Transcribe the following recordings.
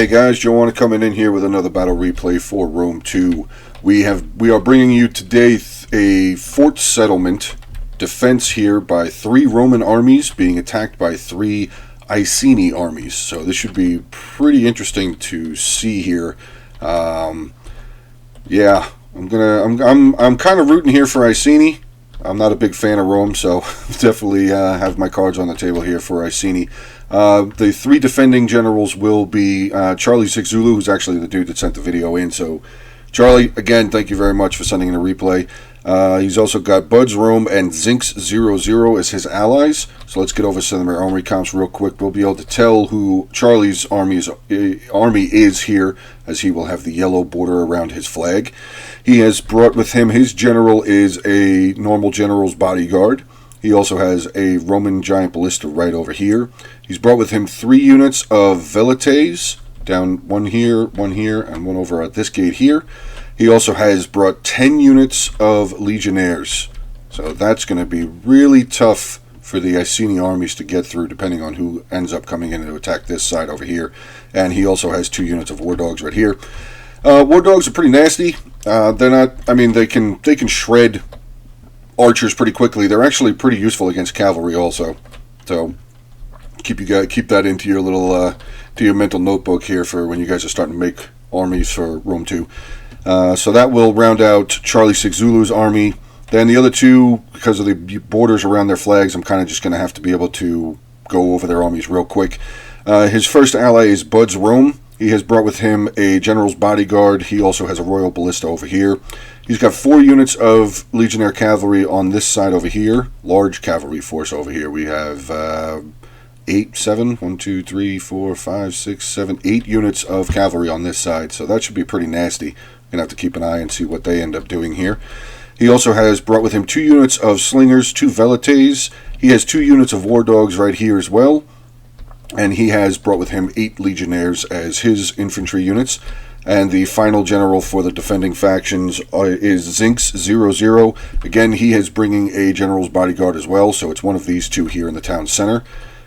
Hey guys, Joanna coming in here with another battle replay for Rome 2. We are bringing you today a fort settlement defense here by 3 Roman armies being attacked by 3 Iceni armies. So this should be pretty interesting to see here. Yeah, I'm kind of rooting here for Iceni. I'm not a big fan of Rome, so definitely have my cards on the table here for Iceni. The 3 defending generals will be Charlie 6 Zulu, who's actually the dude that sent the video in. So, Charlie, again, thank you very much for sending in a replay. He's also got Buds Rome and Zinx 00 as his allies. So let's get over some of their army comps real quick. We'll be able to tell who Charlie's army is here, as he will have the yellow border around his flag. He has brought with him, his general is a normal general's bodyguard. He also has a Roman giant ballista right over here. He's brought with him 3 units of velites, down one here, and one over at this gate here. He also has brought 10 units of legionnaires. So that's going to be really tough for the Iceni armies to get through, depending on who ends up coming in to attack this side over here. And he also has 2 units of war dogs right here. War dogs are pretty nasty. They're not, I mean, they can shred archers pretty quickly. They're actually pretty useful against cavalry also. So keep that into your little to your mental notebook here for when you guys are starting to make armies for Rome 2. So that will round out Charlie 6 Zulu's army. Then the other 2, because of the borders around their flags, I'm kind of just going to have to be able to go over their armies real quick. His first ally is Buds Rome. He has brought with him a general's bodyguard. He also has a royal ballista over here. He's got 4 units of legionnaire cavalry on this side over here. Large cavalry force over here. We have 8 units of cavalry on this side. So that should be pretty nasty. Going to have to keep an eye and see what they end up doing here. He also has brought with him 2 units of slingers, 2 velites. He has 2 units of war dogs right here as well. And he has brought with him 8 legionnaires as his infantry units. And the final general for the defending factions is Zinx 00. Again, he is bringing a general's bodyguard as well, so it's one of these 2 here in the town center.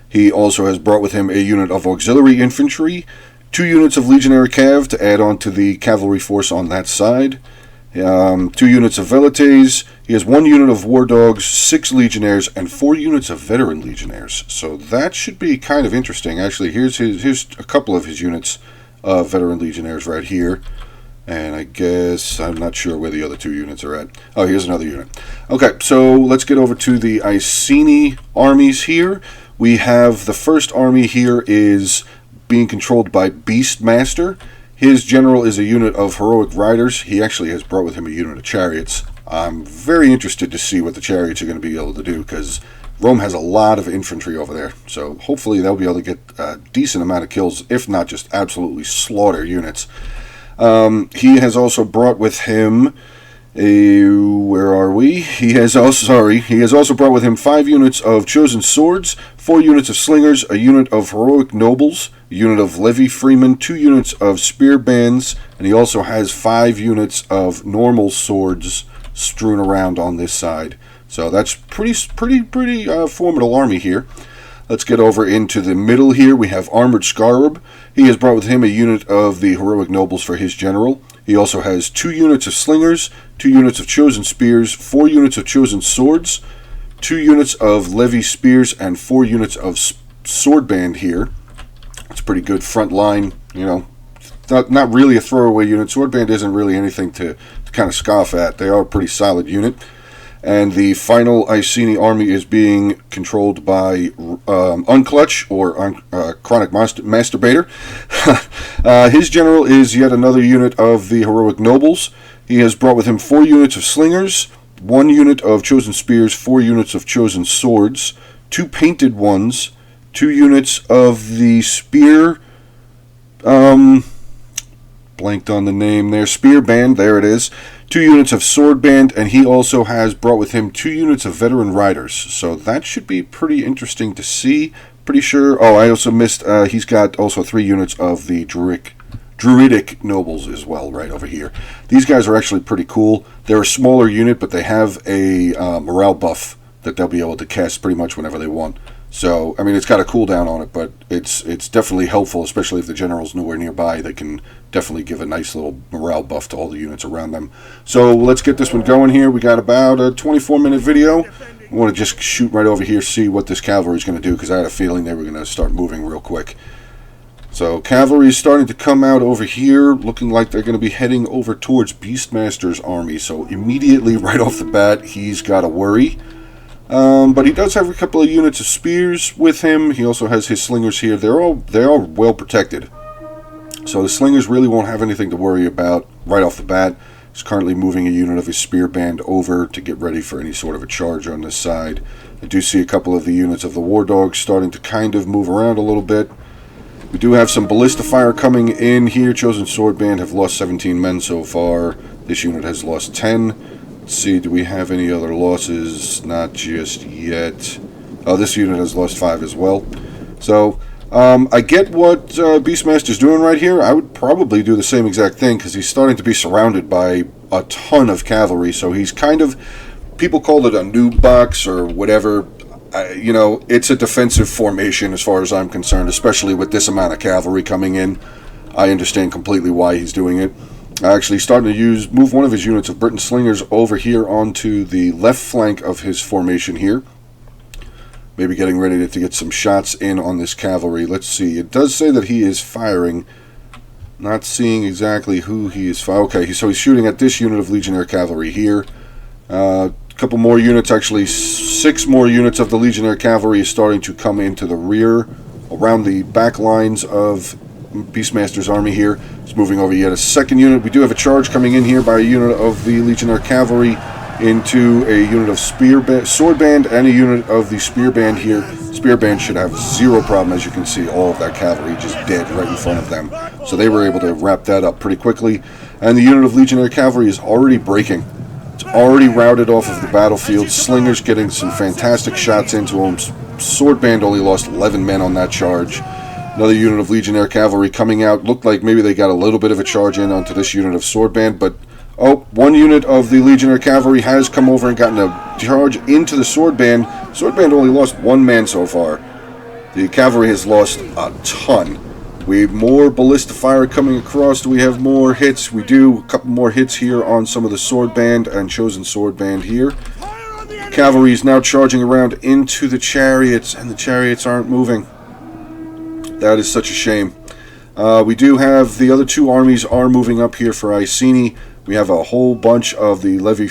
He also has brought with him a unit of auxiliary infantry, 2 units of legionary cav to add on to the cavalry force on that side, 2 units of velites. He has 1 unit of war dogs, 6 legionnaires, and 4 units of veteran legionnaires. So that should be kind of interesting. Actually, here's a couple of his units of veteran legionnaires right here. And I guess I'm not sure where the other 2 units are at. Oh, here's another unit. Okay, so let's get over to the Iceni armies here. We have the first army here is being controlled by Beastmaster. His general is a unit of heroic riders. He actually has brought with him a unit of chariots. I'm very interested to see what the chariots are going to be able to do, because Rome has a lot of infantry over there. So hopefully they'll be able to get a decent amount of kills, if not just absolutely slaughter units. He has also brought with him where are we? He has also brought with him 5 units of chosen swords, 4 units of slingers, a unit of heroic nobles, a unit of levy freemen, 2 units of spear bands, and he also has 5 units of normal swords strewn around on this side. So that's pretty formidable army here. Let's get over into the middle here. We have Armored Scarab. He has brought with him a unit of the heroic nobles for his general. He also has 2 units of slingers, 2 units of chosen spears, 4 units of chosen swords, 2 units of levy spears, and 4 units of sword band here. It's a pretty good front line, you know. Not really a throwaway unit. Sword band isn't really anything to kind of scoff at. They are a pretty solid unit. And the final Iceni army is being controlled by Unclutch, or Chronic Masturbator. His general is yet another unit of the heroic nobles. He has brought with him 4 units of slingers, 1 unit of chosen spears, 4 units of chosen swords, 2 painted ones, 2 units of the spear, blanked on the name there, spear band, there it is, 2 units of sword band, and he also has brought with him 2 units of veteran riders. So that should be pretty interesting to see. Pretty sure, oh, I also missed, he's got also 3 units of the druidic nobles as well right over here. These guys are actually pretty cool. They're a smaller unit, but they have a morale buff that they'll be able to cast pretty much whenever they want. So, I mean, it's got a cooldown on it, but it's definitely helpful, especially if the general's nowhere nearby. They can definitely give a nice little morale buff to all the units around them. So, let's get this one going here. We got about a 24-minute video. I want to just shoot right over here, see what this cavalry is going to do, because I had a feeling they were going to start moving real quick. So, cavalry is starting to come out over here, looking like they're going to be heading over towards Beastmaster's army. So, immediately, right off the bat, he's got to worry. But he does have a couple of units of spears with him. He also has his slingers here. They're all well protected. So the slingers really won't have anything to worry about right off the bat. He's currently moving a unit of his spear band over to get ready for any sort of a charge on this side. I do see a couple of the units of the war dogs starting to kind of move around a little bit. We do have some ballista fire coming in here. Chosen Sword Band have lost 17 men so far. This unit has lost 10. Let's see, do we have any other losses? Not just yet. Oh, this unit has lost 5 as well. So, I get what Beastmaster's doing right here. I would probably do the same exact thing, because he's starting to be surrounded by a ton of cavalry. So he's kind of, people call it a noob box or whatever. You know, it's a defensive formation as far as I'm concerned, especially with this amount of cavalry coming in. I understand completely why he's doing it. Actually starting to move one of his units of Britain Slingers over here onto the left flank of his formation here. Maybe getting ready to get some shots in on this cavalry. Let's see. It does say that he is firing. Not seeing exactly who he is firing. Okay, so he's shooting at this unit of Legionnaire Cavalry here. A couple more units, actually 6 more units of the Legionnaire Cavalry is starting to come into the rear around the back lines of Beastmaster's army here. It's moving over yet a second unit. We do have a charge coming in here by a unit of the Legionnaire Cavalry into a unit of Sword Band and a unit of the Spear Band here. Spear Band should have 0 problem. As you can see, all of that cavalry just dead right in front of them. So they were able to wrap that up pretty quickly. And the unit of Legionnaire Cavalry is already breaking. It's already routed off of the battlefield. Slingers getting some fantastic shots into him. Sword Band only lost 11 men on that charge. Another unit of Legionnaire Cavalry coming out. Looked like maybe they got a little bit of a charge in onto this unit of Sword Band, but one unit of the Legionnaire Cavalry has come over and gotten a charge into the Sword Band. Sword Band only lost 1 man so far. The cavalry has lost a ton. We have more ballista fire coming across. Do we have more hits? We do. A couple more hits here on some of the Sword Band and Chosen Sword Band here. Cavalry is now charging around into the chariots, and the chariots aren't moving. That is such a shame. We do have the other 2 armies are moving up here for Iceni. We have a whole bunch of the Levy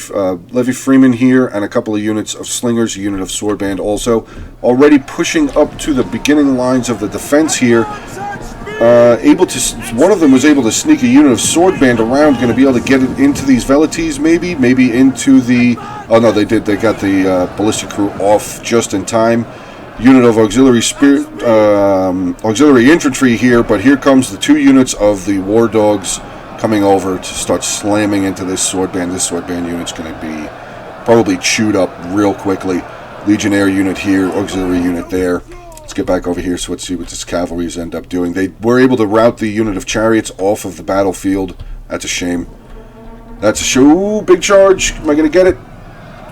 Freeman here and a couple of units of Slingers, a unit of Sword Band also. Already pushing up to the beginning lines of the defense here. One of them was able to sneak a unit of Sword Band around, going to be able to get it into these Velites maybe into the... Oh no, they did. They got the Ballistic Crew off just in time. Unit of auxiliary infantry here, but here comes the 2 units of the War Dogs coming over to start slamming into this Sword Band. This Sword Band unit's going to be probably chewed up real quickly. Legionnaire unit here, auxiliary unit there. Let's get back over here, so let's see what this cavalry's end up doing. They were able to rout the unit of chariots off of the battlefield. That's a shame. That's a shame. Ooh, big charge. Am I going to get it?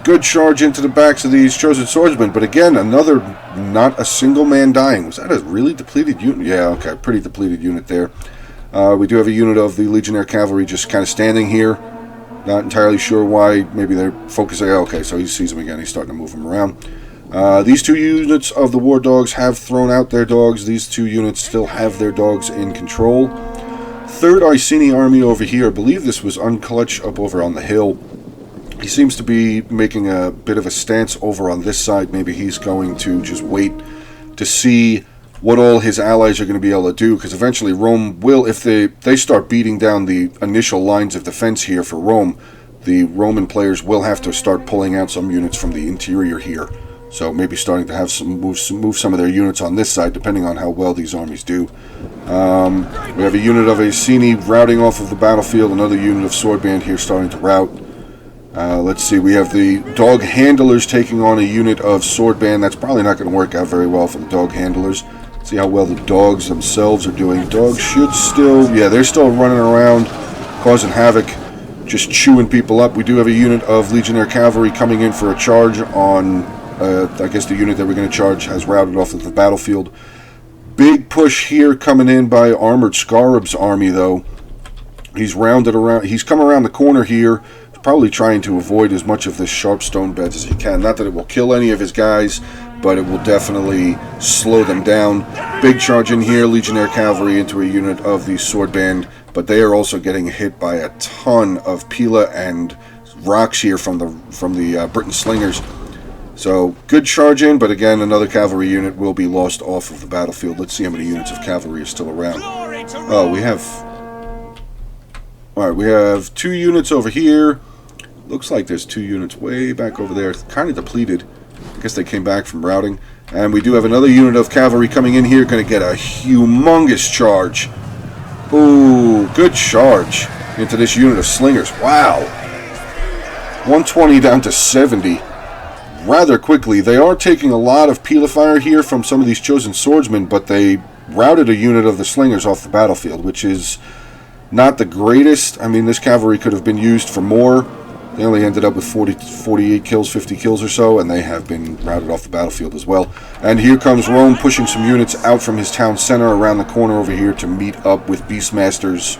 Good charge into the backs of these Chosen Swordsmen, but again, not a single man dying. Was that a really depleted unit? Yeah, okay, pretty depleted unit there. We do have a unit of the Legionnaire Cavalry just kind of standing here. Not entirely sure why. Maybe they're focusing. Okay, so he sees him again. He's starting to move him around. These 2 units of the War Dogs have thrown out their dogs. These 2 units still have their dogs in control. 3rd Iceni army over here. I believe this was Unclutch up over on the hill. He seems to be making a bit of a stance over on this side. Maybe he's going to just wait to see what all his allies are going to be able to do, because eventually Rome will, if they start beating down the initial lines of defense here for Rome, the Roman players will have to start pulling out some units from the interior here. So maybe starting to have move some of their units on this side, depending on how well these armies do. We have a unit of Iceni routing off of the battlefield, another unit of Sword Band here starting to rout. Let's see, we have the Dog Handlers taking on a unit of Sword Band. That's probably not going to work out very well for the Dog Handlers. Let's see how well the dogs themselves are doing. Dogs should still, yeah, they're still running around, causing havoc, just chewing people up. We do have a unit of Legionnaire Cavalry coming in for a charge on I guess the unit that we're going to charge has routed off of the battlefield. Big push here coming in by Armored Scarab's army, though. He's rounded around. He's come around the corner here, probably trying to avoid as much of this sharp stone beds as he can. Not that it will kill any of his guys, but it will definitely slow them down. Big charge in here, Legionnaire Cavalry into a unit of the Sword Band, but they are also getting hit by a ton of Pila and rocks here from the Briton Slingers. So good charge in, but again, another cavalry unit will be lost off of the battlefield. Let's see how many units of cavalry are still around. Oh, we have... Alright, we have 2 units over here. Looks like there's 2 units way back over there. Kind of depleted. I guess they came back from routing. And we do have another unit of cavalry coming in here. Going to get a humongous charge. Ooh, good charge into this unit of slingers. Wow. 120 down to 70. Rather quickly. They are taking a lot of Pila fire here from some of these chosen swordsmen, but they routed a unit of the slingers off the battlefield, which is not the greatest. I mean, this cavalry could have been used for more. They only ended up with 48 kills, 50 kills or so, and they have been routed off the battlefield as well. And here comes Rome pushing some units out from his town center around the corner over here to meet up with Beastmaster's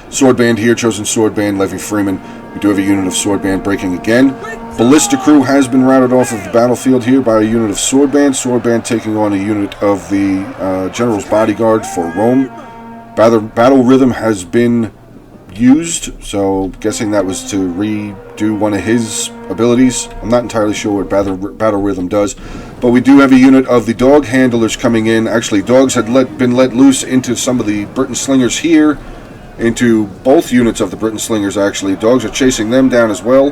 sword band here, chosen sword band, Levy Freeman. We do have a unit of sword band breaking again. Ballista crew has been routed off of the battlefield here by a unit of sword band. Sword band taking on a unit of the general's bodyguard for Rome. Battle rhythm has been used, so guessing that was to redo one of his abilities. I'm not entirely sure what battle rhythm does, but we do have a unit of the dog handlers coming in. Actually, dogs had been let loose into some of the Briton Slingers here, into both units of the Briton Slingers. Actually, dogs are chasing them down as well,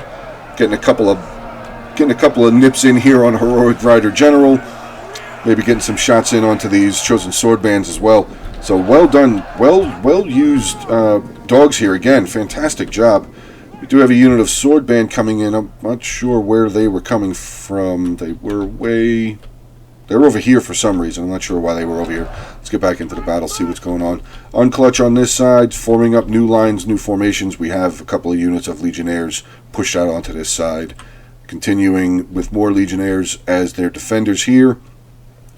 getting a couple of nips in here on Heroic Rider General, maybe getting some shots in onto these chosen sword bands as well. So well done, well used dogs here again. Fantastic job. We do have a unit of sword band coming in. I'm not sure where they were coming from. They were over here for some reason. I'm not sure why they were over here. Let's get back into the battle, see what's going on. Unclutch on this side, forming up new lines, new formations. We have a couple of units of Legionnaires pushed out onto this side. Continuing with more Legionnaires as their defenders here.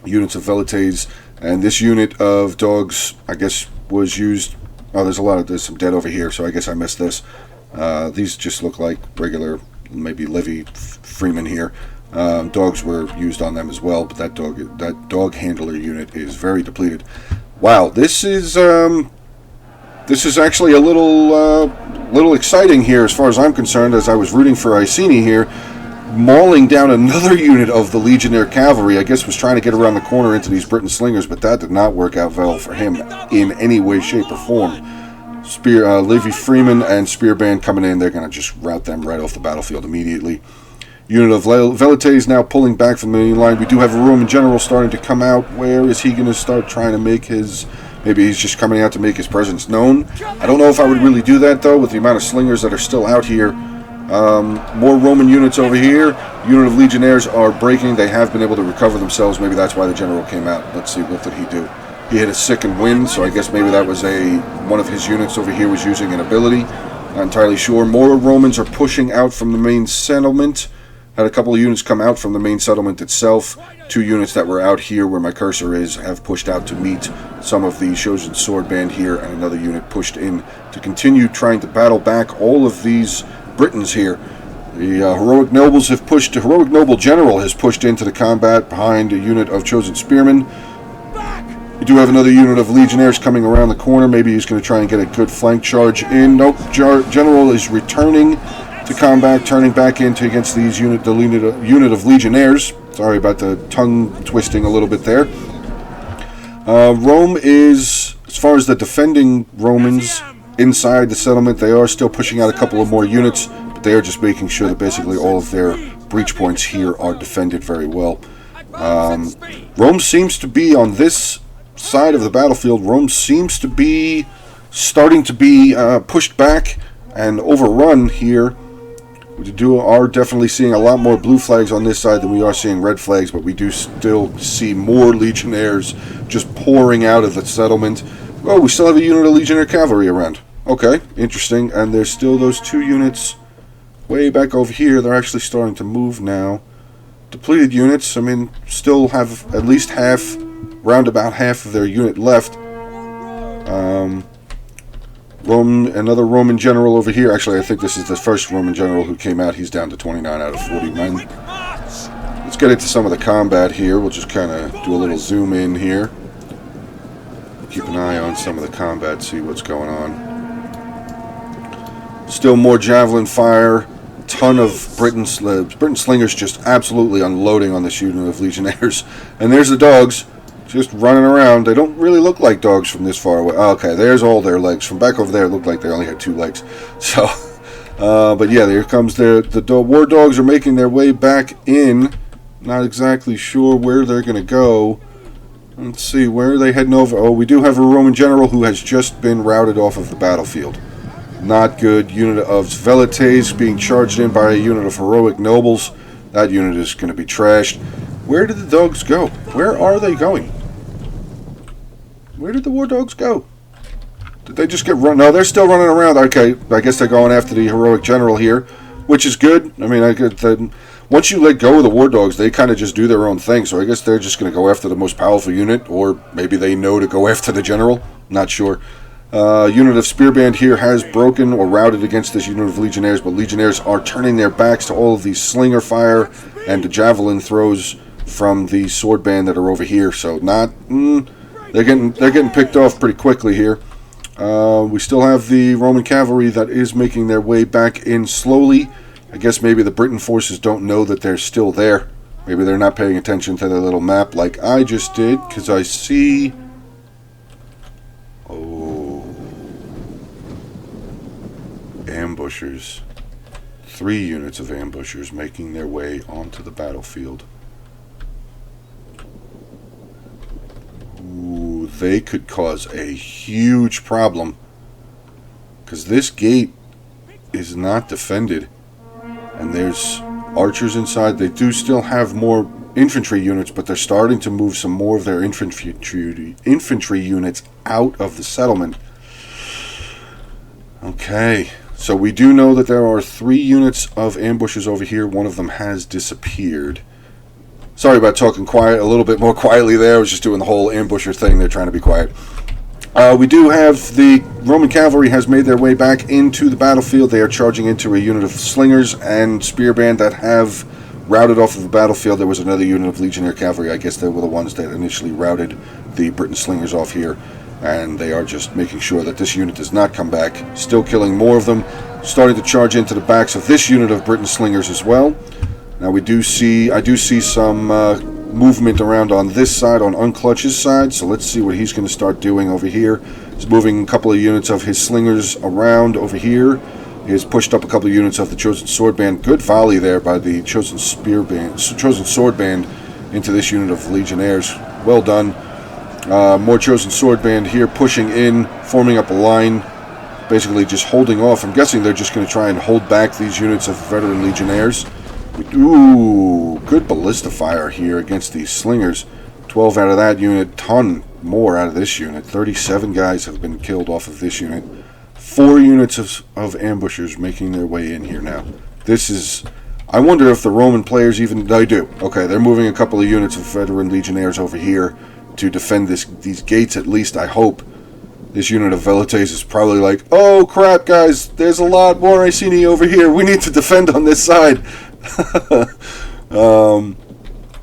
Units of Velites. And this unit of dogs, I guess, was used... Oh, there's some dead over here, so I guess I missed this. These just look like regular, maybe Levy Freeman here. Dogs were used on them as well, but that dog handler unit is very depleted. Wow, this is actually a little exciting here as far as I'm concerned, as I was rooting for Iceni here. Mauling down another unit of the Legionnaire Cavalry. I guess was trying to get around the corner into these Briton Slingers, but that did not work out well for him in any way, shape, or form. Levy Freeman and Spear Band coming in. They're going to just rout them right off the battlefield immediately. Unit of Velites now pulling back from the main line. We do have a Roman general starting to come out. Where is he going to start trying to make his... Maybe he's just coming out to make his presence known. I don't know if I would really do that, though, with the amount of slingers that are still out here. More Roman units over here. Unit of Legionnaires are breaking. They have been able to recover themselves. Maybe that's why the general came out. Let's see, what did he do? He hit a sick and win, so I guess maybe that was one of his units over here was using an ability. Not entirely sure. More Romans are pushing out from the main settlement. Had a couple of units come out from the main settlement itself. 2 units that were out here where my cursor is have pushed out to meet some of the chosen sword band here, and another unit pushed in to continue trying to battle back all of these Britons here. The heroic noble general has pushed into the combat behind a unit of chosen spearmen. We do have another unit of legionnaires coming around the corner. Maybe he's going to try and get a good flank charge in. Nope, general is returning to combat, turning back into against the unit of legionnaires. Sorry about the tongue twisting a little bit there. Rome is, as far as the defending Romans inside the settlement, they are still pushing out a couple of more units, but they are just making sure that basically all of their breach points here are defended very well. Rome seems to be on this side of the battlefield. Rome seems to be starting to be pushed back and overrun here. We are definitely seeing a lot more blue flags on this side than we are seeing red flags, but we do still see more legionnaires just pouring out of the settlement. Oh, we still have a unit of legionnaire cavalry around. Okay, interesting. And there's still those 2 units way back over here. They're actually starting to move now. depleted units. I mean, still have at least half, round about half of their unit left. Another Roman general over here. Actually, I think this is the first Roman general who came out. He's down to 29 out of 40 men. Let's get into some of the combat here. We'll just kind of do a little zoom in here. Keep an eye on some of the combat, see what's going on. Still more javelin fire. Ton of Britain slingers just absolutely unloading on this unit of legionnaires. And there's the dogs just running around. They don't really look like dogs from this far away. Okay, there's all their legs. From back over there, it looked like they only had 2 legs. So, but yeah, there comes the war dogs are making their way back in. Not exactly sure where they're going to go. Let's see, where are they heading over? Oh, we do have a Roman general who has just been routed off of the battlefield. Not good. Unit of Velites being charged in by a unit of heroic nobles. That unit is going to be trashed. Where did the dogs go? Where are they going? Where did the war dogs go? Did they just get run? No, they're still running around. Okay, I guess they're going after the heroic general here, which is good. I mean, once you let go of the war dogs, they kind of just do their own thing. So I guess they're just going to go after the most powerful unit, or maybe they know to go after the general. Not sure. Unit of Spearband here has broken or routed against this unit of Legionnaires, but Legionnaires are turning their backs to all of these slinger fire and the javelin throws from the sword band that are over here. So they're getting picked off pretty quickly here. We still have the Roman cavalry that is making their way back in slowly. I guess maybe the Britain forces don't know that they're still there. Maybe they're not paying attention to their little map like I just did, because I see... Oh... Ambushers. 3 units of ambushers making their way onto the battlefield. Ooh, they could cause a huge problem, because this gate is not defended, and there's archers inside. They do still have more infantry units, but they're starting to move some more of their infantry units out of the settlement. Okay, so we do know that there are 3 units of ambushers over here. One of them has disappeared. Sorry about talking a little bit more quietly there. I was just doing the whole ambusher thing. They're trying to be quiet. We do have the Roman cavalry has made their way back into the battlefield. They are charging into a unit of slingers and spearband that have routed off of the battlefield. There was another unit of legionnaire cavalry. I guess they were the ones that initially routed the Britain slingers off here. And they are just making sure that this unit does not come back. Still killing more of them. Starting to charge into the backs of this unit of Britain slingers as well. Now I do see some movement around on this side, on Unclutch's side. So let's see what he's going to start doing over here. He's moving a couple of units of his slingers around over here. He has pushed up a couple of units of the Chosen Sword Band. Good volley there by the Chosen Sword Band into this unit of Legionnaires. Well done. More Chosen Sword Band here pushing in, forming up a line, basically just holding off. I'm guessing they're just going to try and hold back these units of veteran Legionnaires. Ooh, good ballista fire here against these slingers. 12 out of that unit, ton more out of this unit. 37 guys have been killed off of this unit. 4 units of ambushers making their way in here now. This is... I wonder if the Roman players even... They do. Okay, they're moving a couple of units of veteran Legionnaires over here to defend these gates, at least, I hope. This unit of Velites is probably like, oh crap guys, there's a lot more Iceni over here. We need to defend on this side.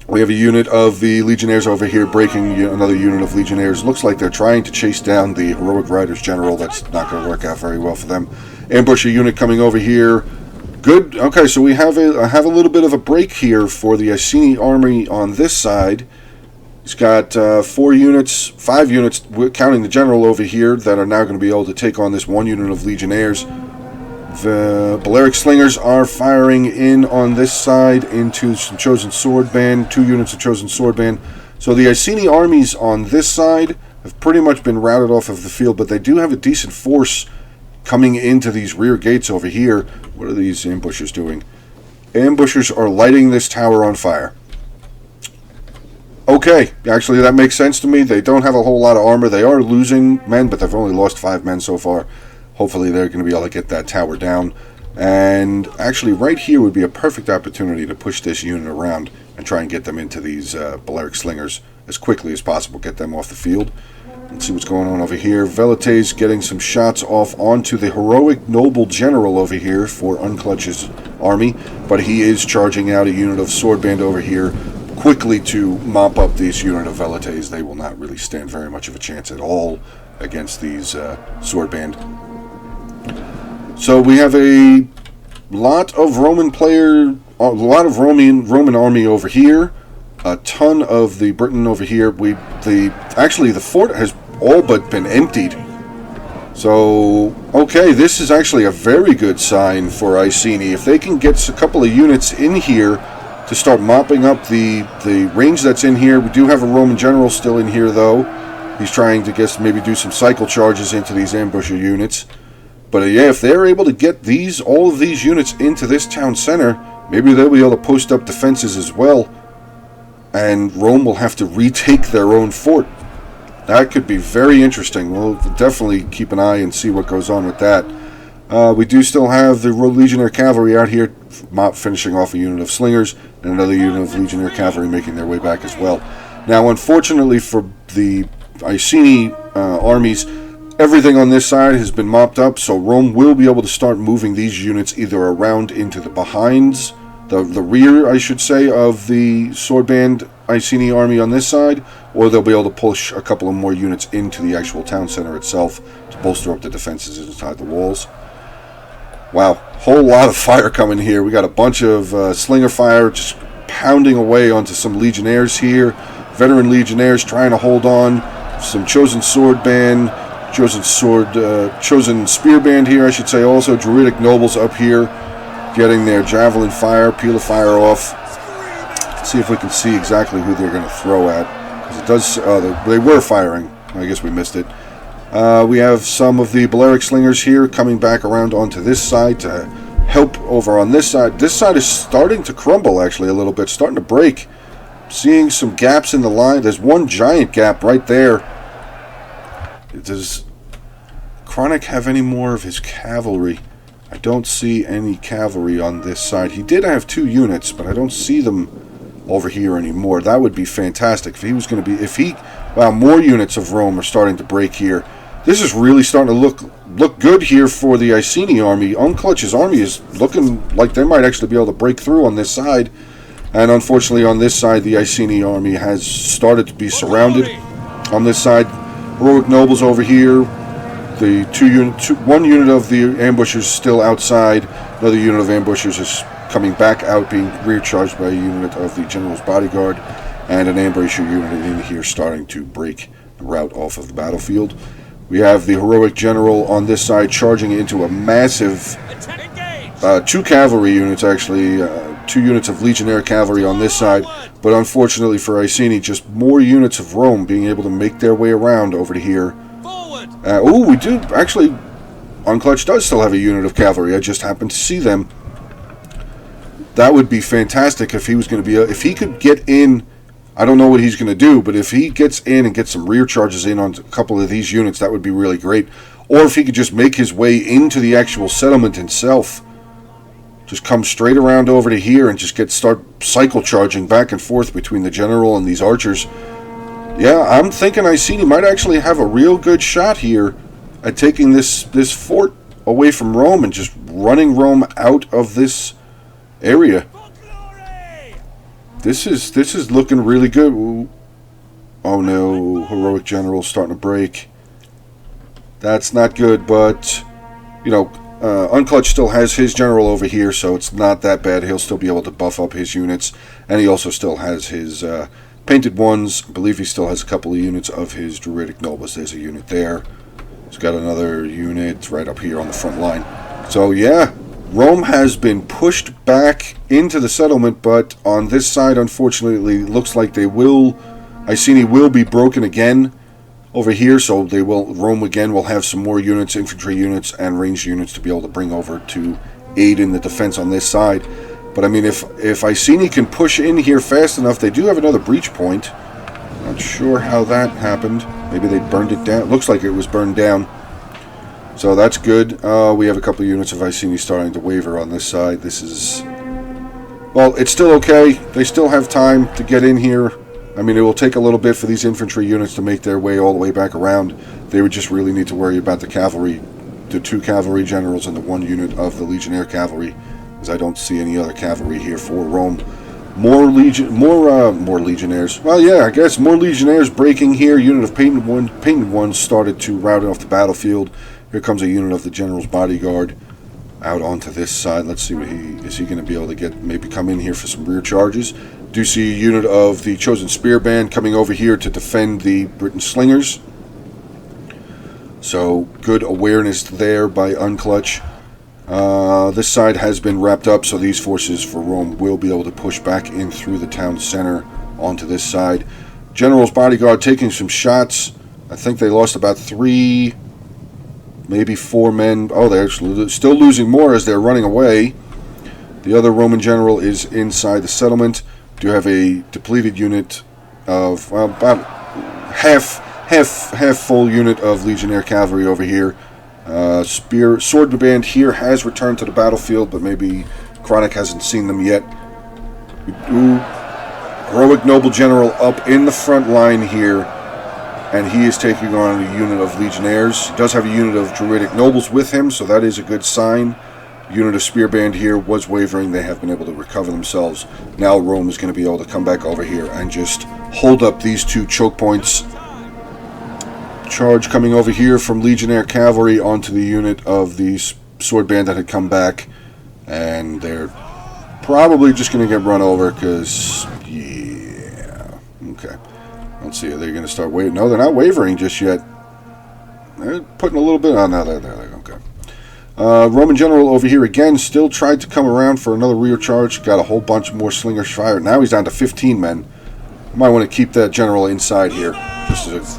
We have a unit of the Legionnaires over here breaking another unit of Legionnaires. Looks like they're trying to chase down the Heroic Riders General. That's not going to work out very well for them. Ambusher unit coming over here. Good. Okay, so we have a little bit of a break here for the Iceni army on this side. He's got 5 units, counting the general over here, that are now going to be able to take on this 1 unit of Legionnaires. The Balearic Slingers are firing in on this side into some Chosen Sword Band, 2 units of Chosen Sword Band. So the Iceni armies on this side have pretty much been routed off of the field, but they do have a decent force coming into these rear gates over here. What are these ambushers doing? Ambushers are lighting this tower on fire. Okay, actually that makes sense to me. They don't have a whole lot of armor. They are losing men, but they've only lost 5 men so far. Hopefully they're going to be able to get that tower down. And actually, right here would be a perfect opportunity to push this unit around and try and get them into these Balearic Slingers as quickly as possible. Get them off the field. Let's see what's going on over here. Velites getting some shots off onto the heroic noble general over here for Unclutch's army. But he is charging out a unit of Swordband over here quickly to mop up this unit of Velites. They will not really stand very much of a chance at all against these Swordband. So we have a lot of Roman Roman army over here. A ton of the Britain over here. Actually the fort has all but been emptied. So okay, this is actually a very good sign for Iceni. If they can get a couple of units in here to start mopping up the range that's in here. We do have a Roman general still in here though. He's trying to maybe do some cycle charges into these ambusher units. But yeah, if they're able to get all of these units into this town center, maybe they'll be able to post up defenses as well. And Rome will have to retake their own fort. That could be very interesting. We'll definitely keep an eye and see what goes on with that. We do still have the Legionnaire Cavalry out here, finishing off a unit of Slingers, and another unit of Legionnaire Cavalry making their way back as well. Now, unfortunately for the Iceni armies, everything on this side has been mopped up, so Rome will be able to start moving these units either around into the behinds, the rear, I should say, of the Swordband Iceni army on this side, or they'll be able to push a couple of more units into the actual town center itself to bolster up the defenses inside the walls. Wow, whole lot of fire coming here. We got a bunch of slinger fire just pounding away onto some legionnaires here. Veteran legionnaires trying to hold on. Some chosen swordband, chosen spearband here, I should say. Also, druidic nobles up here, getting their javelin fire, peel of fire off. Let's see if we can see exactly who they're going to throw at. Because it does. They were firing. I guess we missed it. We have some of the Balearic Slingers here coming back around onto this side to help over on this side. This side is starting to crumble, actually, a little bit. Starting to break. Seeing some gaps in the line. There's one giant gap right there. Does Chronic have any more of his cavalry? I don't see any cavalry on this side. He did have 2 units, but I don't see them over here anymore. That would be fantastic if he was going to be... Wow, more units of Rome are starting to break here. This is really starting to look good here for the Iceni army. Unclutch's army is looking like they might actually be able to break through on this side. And unfortunately on this side, the Iceni army has started to be surrounded. On this side, heroic nobles over here. The one unit of the ambushers still outside. Another unit of ambushers is coming back out, being recharged by a unit of the general's bodyguard. And an ambusher unit in here starting to break the route off of the battlefield. We have the heroic general on this side charging into a massive 2 cavalry units, actually. 2 units of legionnaire cavalry on this side. But unfortunately for Iceni, just more units of Rome being able to make their way around over to here. We do actually... Unclutch does still have a unit of cavalry. I just happened to see them. That would be fantastic if he was going to be... if he could get in... I don't know what he's going to do, but if he gets in and gets some rear charges in on a couple of these units, that would be really great. Or if he could just make his way into the actual settlement itself. Just come straight around over to here and just start cycle charging back and forth between the general and these archers. Yeah, I'm thinking Iceni might actually have a real good shot here at taking this fort away from Rome and just running Rome out of this area. This is looking really good. Ooh. Oh no, heroic general starting to break. That's not good, but you know, Unclutch still has his general over here, so it's not that bad. He'll still be able to buff up his units, and he also still has his painted ones. I believe he still has a couple of units of his druidic nobles. There's a unit there. He's got another unit right up here on the front line. So yeah, Rome has been pushed back into the settlement, but on this side, unfortunately, it looks like Iceni will be broken again over here, so Rome again will have some more units, infantry units, and ranged units to be able to bring over to aid in the defense on this side. But I mean, if Iceni can push in here fast enough, they do have another breach point. Not sure how that happened. Maybe they burned it down. Looks like it was burned down. So that's good. We have a couple of units of Iceni starting to waver on this side. This is... well, it's still okay. They still have time to get in here. I mean, it will take a little bit for these infantry units to make their way all the way back around. They would just really need to worry about the cavalry, the 2 cavalry generals and the 1 unit of the Legionnaire cavalry, because I don't see any other cavalry here for Rome. More Legionnaires. Well, yeah, I guess more Legionnaires breaking here. Unit of painted ones started to rout off the battlefield. Here comes a unit of the General's Bodyguard out onto this side. Let's see what is he going to be able to get, maybe come in here for some rear charges. Do see a unit of the Chosen Spear Band coming over here to defend the Briton Slingers. So good awareness there by Unclutch. This side has been wrapped up, so these forces for Rome will be able to push back in through the town center onto this side. General's Bodyguard taking some shots. I think they lost about 3, maybe 4 men. Oh, they're still losing more as they're running away. The other Roman general is inside the settlement. Do have a depleted unit of about half full unit of Legionnaire cavalry over here. Sword band here has returned to the battlefield, but maybe Chronic hasn't seen them yet. Heroic Noble General up in the front line here, and he is taking on a unit of Legionnaires. He does have a unit of Druidic Nobles with him, so that is a good sign. Unit of Spear Band here was wavering. They have been able to recover themselves. Now Rome is going to be able to come back over here and just hold up these 2 choke points. Charge coming over here from Legionnaire cavalry onto the unit of the sword band that had come back, and they're probably just going to get run over because, yeah, okay. Let's see, are they going to start wavering? No, they're not wavering just yet. They're putting a little bit on. Now there, okay. Roman general over here again still tried to come around for another rear charge. Got a whole bunch more slingers fired. Now he's down to 15 men. Might want to keep that general inside here, just as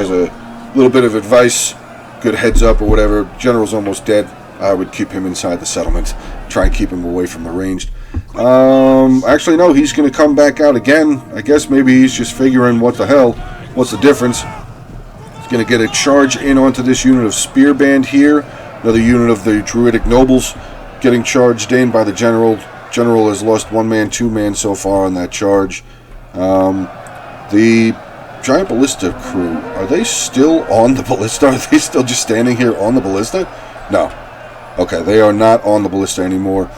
a little bit of advice, good heads up or whatever. General's almost dead. I would keep him inside the settlement. Try and keep him away from the ranged. Actually, no, he's going to come back out again. I guess maybe he's just figuring what the hell. What's the difference? He's going to get a charge in onto this unit of Spear Band here. Another unit of the Druidic Nobles getting charged in by the General. General has lost 1 man, 2 men so far on that charge. The Giant Ballista crew, are they still on the Ballista? Are they still just standing here on the Ballista? No. Okay, they are not on the Ballista anymore.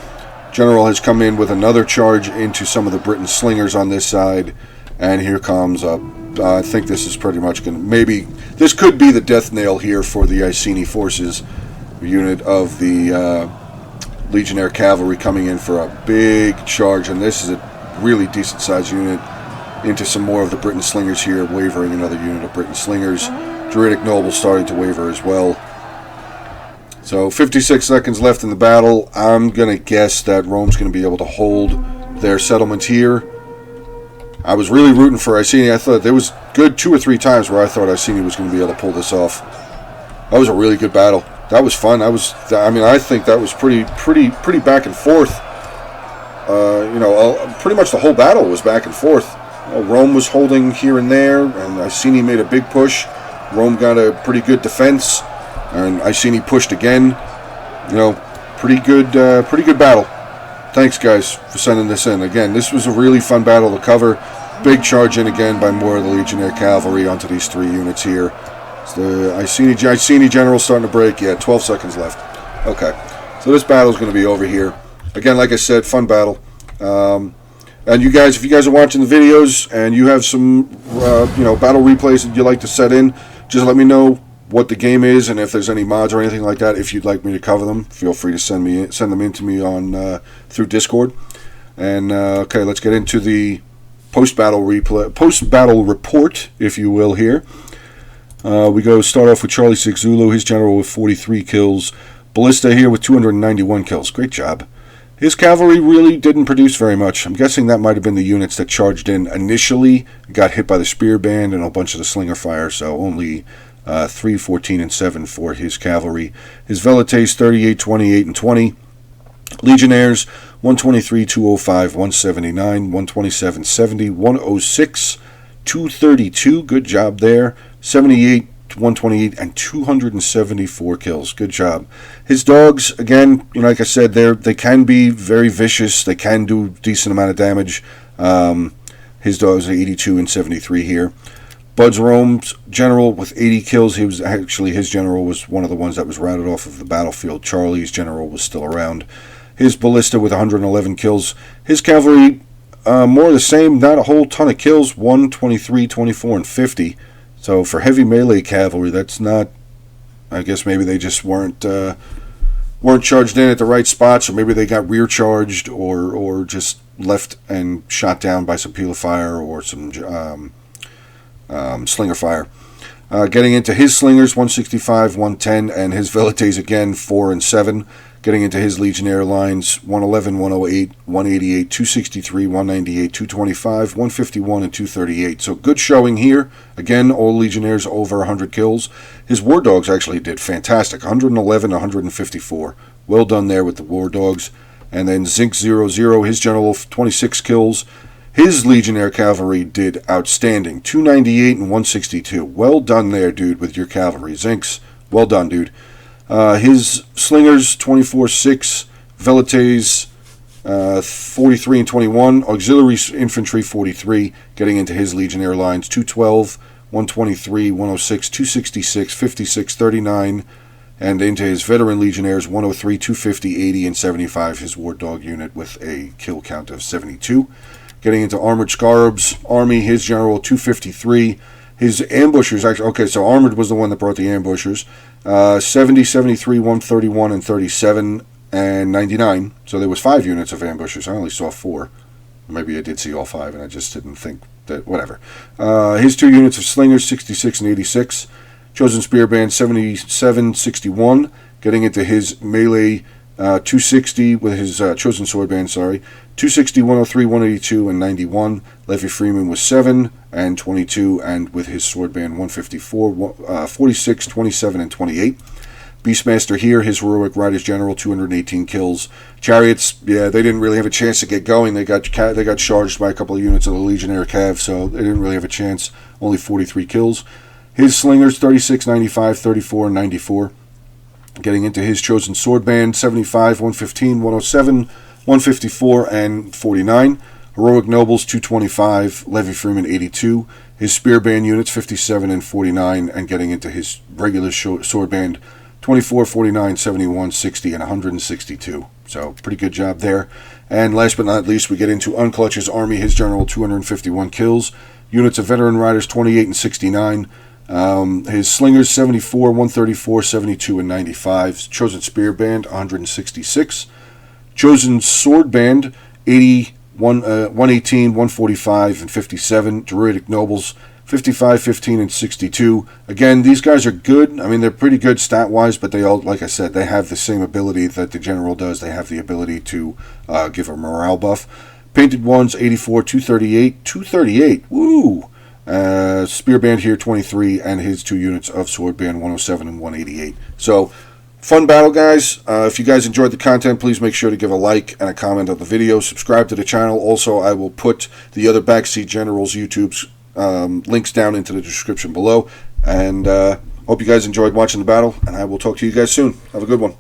General has come in with another charge into some of the Briton Slingers on this side. And here comes I think this is pretty much going to... maybe... this could be the death nail here for the Iceni forces. A unit of the Legionnaire cavalry coming in for a big charge. And this is a really decent-sized unit. Into some more of the Briton Slingers here, wavering another unit of Briton Slingers. Druidic Nobles starting to waver as well. So 56 seconds left in the battle. I'm going to guess that Rome's going to be able to hold their settlement here. I was really rooting for Iceni. I thought there was good 2 or 3 times where I thought Iceni was going to be able to pull this off. That was a really good battle. That was fun. I think that was pretty back and forth. Pretty much the whole battle was back and forth. Rome was holding here and there, and Iceni made a big push. Rome got a pretty good defense, and Iceni pushed again. Pretty good battle. Thanks, guys, for sending this in. Again, this was a really fun battle to cover. Big charge in again by more of the Legionnaire cavalry onto these 3 units here. It's the Iceni general starting to break. Yeah, 12 seconds left. Okay, so this battle is going to be over here. Again, like I said, fun battle. And you guys, if you guys are watching the videos and you have some, battle replays that you'd like to set in, just let me know what the game is and if there's any mods or anything like that. If you'd like me to cover them, feel free to send them in to me on through Discord. And okay, let's get into the post-battle report, if you will. Here we start off with Charlie 6 Zulu, his general with 43 kills. Ballista here with 291 kills. Great job. His cavalry really didn't produce very much. I'm guessing that might have been the units that charged in initially, got hit by the Spear Band and a bunch of the Slinger fire, so only 3, 14, and 7 for his cavalry. His Velites, 38, 28, and 20. Legionnaires, 123, 205, 179, 127, 70, 106, 232. Good job there. 78, 128, and 274 kills. Good job. His dogs, again, like I said, they can be very vicious. They can do a decent amount of damage. His dogs are 82 and 73 here. Bud's Rome's general with 80 kills. His general was one of the ones that was routed off of the battlefield. Charlie's general was still around. His ballista with 111 kills. His cavalry, more of the same, not a whole ton of kills. 1, 23, 24, and 50. So for heavy melee cavalry, that's not. I guess maybe they just weren't charged in at the right spots, or maybe they got rear charged, or just left and shot down by some peel of fire or some slinger fire. Getting into his slingers, 165, 110, and his velites again, 4 and 7. Getting into his legionnaire lines, 111, 108, 188, 263, 198, 225, 151, and 238. So good showing here. Again, all legionnaires over 100 kills. His war dogs actually did fantastic, 111, 154. Well done there with the war dogs. And then Zinc 00, his general, 26 kills. His legionnaire cavalry did outstanding, 298 and 162. Well done there, dude, with your cavalry. Zinks, well done, dude. His slingers, 24-6, velites, 43 and 21, auxiliary infantry, 43, getting into his legionnaire lines, 212, 123, 106, 266, 56, 39, and into his veteran legionnaires, 103, 250, 80, and 75, his war dog unit with a kill count of 72. Getting into Armored Scarab's army, his general, 253. His ambushers, actually, okay, so Armored was the one that brought the ambushers. 70, 73, 131, and 37, and 99. So there was 5 units of ambushers. I only saw 4. Maybe I did see all 5, and I just didn't think that, whatever. His 2 units of slingers, 66 and 86. Chosen Spear Band, 77, 61. Getting into his melee, 260 with his Chosen Sword Band, 260, 103, 182, and 91. Levy Freeman was 7 and 22, and with his Sword Band, 154, 46, 27, and 28. Beastmaster here, his Heroic Riders General, 218 kills. Chariots, yeah, they didn't really have a chance to get going. They got charged by a couple of units of the Legionnaire Cav, so they didn't really have a chance. Only 43 kills. His Slingers, 36, 95, 34, and 94. Getting into his Chosen Sword Band, 75, 115, 107, 154, and 49. Heroic Nobles, 225. Levy Freeman, 82. His Spear Band units, 57 and 49. And getting into his regular Sword Band, 24, 49, 71, 60, and 162. So, pretty good job there. And last but not least, we get into Unclutch's army. His general, 251 kills. Units of Veteran Riders, 28 and 69. His Slingers, 74, 134, 72, and 95. Chosen Spear Band, 166. Chosen Sword Band, 80, 118, 145, and 57. Druidic Nobles, 55, 15, and 62. Again, these guys are good. I mean, they're pretty good stat-wise, but they all, like I said, they have the same ability that the General does. They have the ability to give a morale buff. Painted Ones, 84, 238. 238, woo! Spear Band here, 23, and his 2 units of Sword Band, 107 and 188. So, fun battle, guys. If you guys enjoyed the content, please make sure to give a like and a comment on the video. Subscribe to the channel. Also, I will put the other Backseat Generals YouTube's links down into the description below. And hope you guys enjoyed watching the battle, and I will talk to you guys soon. Have a good one.